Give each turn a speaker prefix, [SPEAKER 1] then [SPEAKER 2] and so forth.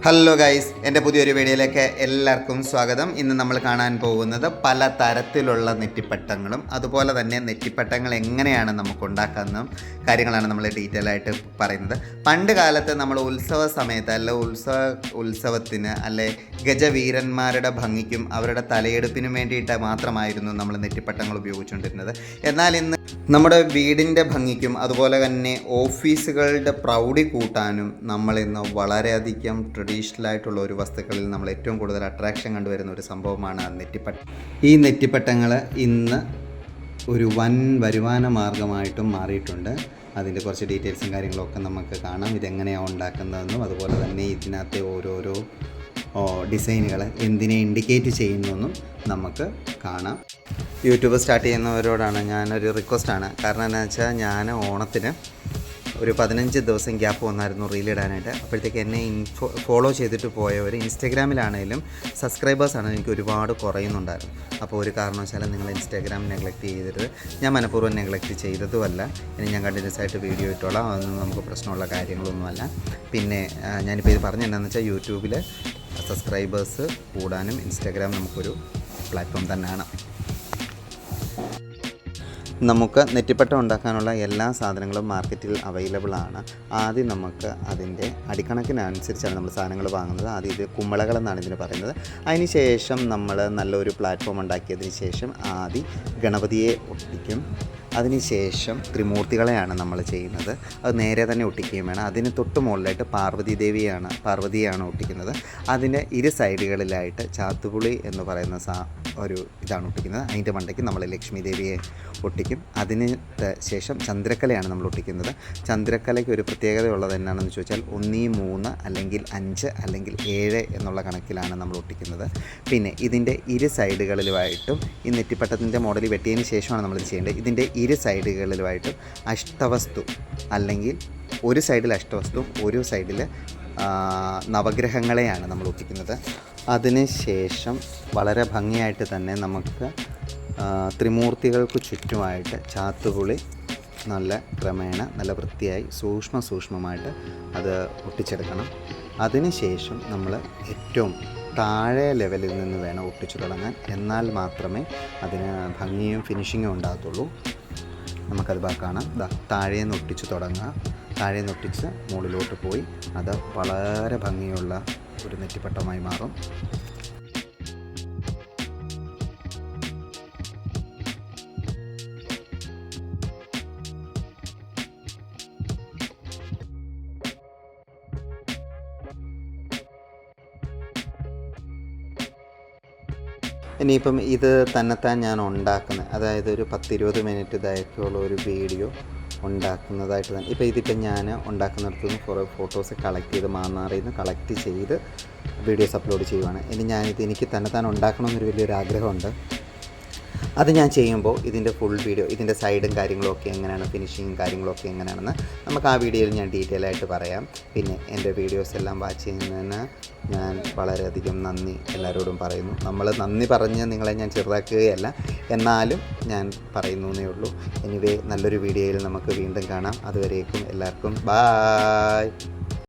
[SPEAKER 1] Hello guys, എൻ്റെ പുതിയൊരു വീഡിയോയിലേക്ക് എല്ലാവർക്കും സ്വാഗതം. ഇന്ന് നമ്മൾ കാണാൻ പോകുന്നത് പല തരത്തിലുള്ള നെറ്റിപ്പട്ടങ്ങളും അതുപോലെ തന്നെ നെറ്റിപ്പട്ടങ്ങൾ എങ്ങനെയാണ് നമുക്ക് ഉണ്ടാക്കാവുന്ന കാര്യങ്ങളാണ് നമ്മൾ ഡീറ്റെയിൽ ആയിട്ട് പറയുന്നത്. പണ്ട് കാലത്ത് നമ്മൾ ഉത്സവ സമയത്ത് അല്ല ഉത്സവത്തിന് അല്ലെ ഗജവീരന്മാരുടെ ഭംഗിക്കും അവരുടെ തലയെടുപ്പിനും വേണ്ടിയിട്ട് മാത്രമായിരുന്നു നമ്മൾ നെറ്റിപ്പട്ടങ്ങൾ ഉപയോഗിച്ചുകൊണ്ടിരുന്നത്. എന്നാൽ ഇന്ന് നമ്മുടെ വീടിൻ്റെ ഭംഗിക്കും അതുപോലെ തന്നെ ഓഫീസുകളുടെ പ്രൗഢി കൂട്ടാനും നമ്മളിന്ന് വളരെയധികം ട്രഡീഷണൽ ആയിട്ടുള്ള ഒരു വസ്തുക്കളിൽ നമ്മൾ ഏറ്റവും കൂടുതൽ അട്രാക്ഷൻ കണ്ടുവരുന്ന ഒരു സംഭവമാണ് നെറ്റിപ്പട്ടം. ഈ നെറ്റിപ്പട്ടങ്ങൾ ഇന്ന് ഒരു വൻ വരുമാന മാർഗമായിട്ടും മാറിയിട്ടുണ്ട്. അതിൻ്റെ കുറച്ച് ഡീറ്റെയിൽസും കാര്യങ്ങളൊക്കെ നമുക്ക് കാണാം. ഇതെങ്ങനെയാണ് ഉണ്ടാക്കുന്നതെന്നും അതുപോലെ തന്നെ ഇതിനകത്തെ ഓരോരോ ഡിസൈനുകൾ എന്തിനെ ഇൻഡിക്കേറ്റ് ചെയ്യുന്നതെന്നും നമുക്ക് കാണാം. യൂട്യൂബ് സ്റ്റാർട്ട് ചെയ്യുന്നവരോടാണ് ഞാനൊരു റിക്വസ്റ്റാണ്. കാരണം എന്താണെന്ന് വെച്ചാൽ ഞാൻ ഓണത്തിന് ഒരു 15 ദിവസം ഗ്യാപ്പ് വന്നായിരുന്നു റീലിടാനായിട്ട്. അപ്പോഴത്തേക്ക് എന്നെ ഫോളോ ചെയ്തിട്ട് പോയവർ ഇൻസ്റ്റാഗ്രാമിലാണെങ്കിലും സബ്സ്ക്രൈബേഴ്സാണ് എനിക്ക് ഒരുപാട് കുറയുന്നുണ്ടായിരുന്നു. അപ്പോൾ ഒരു കാരണവശാലും നിങ്ങൾ ഇൻസ്റ്റാഗ്രാം നെഗ്ലക്റ്റ് ചെയ്തിട്ട്, ഞാൻ മനഃപൂർവ്വം നെഗ്ലക്റ്റ് ചെയ്തതുമല്ല. ഇനി ഞാൻ കണ്ടിന്യൂസ് ആയിട്ട് വീഡിയോ ഇട്ടോളാം, അതൊന്നും നമുക്ക് പ്രശ്നമുള്ള കാര്യങ്ങളൊന്നുമല്ല. പിന്നെ ഞാനിപ്പോൾ ഇത് പറഞ്ഞെന്താണെന്ന് വെച്ചാൽ യൂട്യൂബിൽ സബ്സ്ക്രൈബേഴ്സ് കൂടാനും ഇൻസ്റ്റാഗ്രാം നമുക്കൊരു പ്ലാറ്റ്ഫോം തന്നെയാണ്. നമുക്ക് നെറ്റിപ്പട്ടം ഉണ്ടാക്കാനുള്ള എല്ലാ സാധനങ്ങളും മാർക്കറ്റിൽ അവൈലബിൾ ആണ്. ആദ്യം നമുക്ക് അതിൻ്റെ അടിക്കണക്കിനനുസരിച്ചാണ് നമ്മൾ സാധനങ്ങൾ വാങ്ങുന്നത്. ആദ്യം ഇത് കുമ്പളകൾ എന്നാണ് ഇതിന് പറയുന്നത്. അതിന് ശേഷം നമ്മൾ നല്ലൊരു പ്ലാറ്റ്ഫോം ഉണ്ടാക്കിയതിന് ശേഷം ആദ്യം ഗണപതിയെ ഒട്ടിക്കും. അതിനുശേഷം ത്രിമൂർത്തികളെയാണ് നമ്മൾ ചെയ്യുന്നത്. അത് നേരെ തന്നെ ഒട്ടിക്കുകയും വേണം. അതിന് തൊട്ട് മുകളിലായിട്ട് പാർവതിയാണ് ഒട്ടിക്കുന്നത്. അതിൻ്റെ ഇരു സൈഡുകളിലായിട്ട് ചാത്തുപുളി എന്ന് പറയുന്ന ഒരു ഇതാണ് ഒട്ടിക്കുന്നത്. അതിൻ്റെ മണ്ടയ്ക്ക് നമ്മൾ ലക്ഷ്മി ദേവിയെ ഒട്ടിക്കും. അതിന് ശേഷം ചന്ദ്രക്കലയാണ് നമ്മൾ ഒട്ടിക്കുന്നത്. ചന്ദ്രക്കലയ്ക്ക് ഒരു പ്രത്യേകത ഉള്ളത് എന്നാണെന്ന് ചോദിച്ചാൽ 1, 3 അല്ലെങ്കിൽ 5 അല്ലെങ്കിൽ 7 എന്നുള്ള കണക്കിലാണ് നമ്മൾ ഒട്ടിക്കുന്നത്. പിന്നെ ഇതിൻ്റെ ഇരു സൈഡുകളിലുമായിട്ടും ഈ നെറ്റിപ്പട്ടത്തിൻ്റെ മോഡൽ വെട്ടിയതിന് ശേഷമാണ് നമ്മളിത് ചെയ്യേണ്ടത്. ഇതിൻ്റെ ഇരു സൈഡുകളിലുമായിട്ടും അഷ്ടവസ്തു അല്ലെങ്കിൽ ഒരു സൈഡിൽ അഷ്ടവസ്തു ഒരു സൈഡിൽ നവഗ്രഹങ്ങളെയാണ് നമ്മൾ ഒട്ടിക്കുന്നത്. അതിന് ശേഷം വളരെ ഭംഗിയായിട്ട് തന്നെ നമുക്ക് ത്രിമൂർത്തികൾക്ക് ചുറ്റുമായിട്ട് ചാത്തുപുളി നല്ല ക്രമേണ നല്ല വൃത്തിയായി സൂക്ഷ്മമായിട്ട് അത് ഒട്ടിച്ചെടുക്കണം. അതിന് ശേഷം നമ്മൾ ഏറ്റവും താഴെ ലെവലിൽ നിന്ന് വേണം ഒട്ടിച്ചു തുടങ്ങാൻ. എന്നാൽ മാത്രമേ അതിന് ഭംഗിയും ഫിനിഷിങ്ങും ഉണ്ടാകത്തുള്ളൂ. നമുക്കത് കാണാം. താഴെ നിന്ന് ഒട്ടിച്ച് തുടങ്ങുക. താഴെ നിന്ന് ഒട്ടിച്ച് മുകളിലോട്ട് പോയി അത് വളരെ ഭംഗിയുള്ള ഒരു നെറ്റിപ്പട്ടമായി മാറും. ഇനിയിപ്പം ഇത് തന്നെത്താൻ ഞാൻ ഉണ്ടാക്കുന്നത്, അതായത് ഒരു 10-20 മിനിറ്റ് ദൈർഘ്യമുള്ള ഒരു വീഡിയോ ഉണ്ടാക്കുന്നതായിട്ട് തന്നെ. ഇതിപ്പം ഞാൻ ഉണ്ടാക്കുന്നിടത്തു നിന്ന് കുറേ ഫോട്ടോസ് കളക്ട് ചെയ്ത് മാന്നാറിൽ നിന്ന് കളക്ട് ചെയ്ത് വീഡിയോസ് അപ്ലോഡ് ചെയ്യുവാണ്. എനിക്ക് തന്നെത്താൻ ഉണ്ടാക്കണമെന്നൊരു വലിയൊരു ആഗ്രഹമുണ്ട്. അത് ഞാൻ ചെയ്യുമ്പോൾ ഇതിൻ്റെ ഫുൾ വീഡിയോ, ഇതിൻ്റെ സൈഡും കാര്യങ്ങളൊക്കെ എങ്ങനെയാണ്, ഫിനിഷിങ്ങും കാര്യങ്ങളൊക്കെ എങ്ങനെയാണെന്ന് നമുക്ക് ആ വീഡിയോയിൽ ഞാൻ ഡീറ്റെയിൽ ആയിട്ട് പറയാം. പിന്നെ എൻ്റെ വീഡിയോസ് എല്ലാം വാച്ച് ചെയ്യുന്നതിന് ഞാൻ വളരെയധികം നന്ദി എല്ലാവരോടും പറയുന്നു. നമ്മൾ നന്ദി പറഞ്ഞ് നിങ്ങളെ ഞാൻ ചെറുതാക്കുകയല്ല, എന്നാലും ഞാൻ പറയുന്നേ ഉള്ളൂ. എനിവേ, നല്ലൊരു വീഡിയോയിൽ നമുക്ക് വീണ്ടും കാണാം. അതുവരേക്കും എല്ലാവർക്കും ബായ്.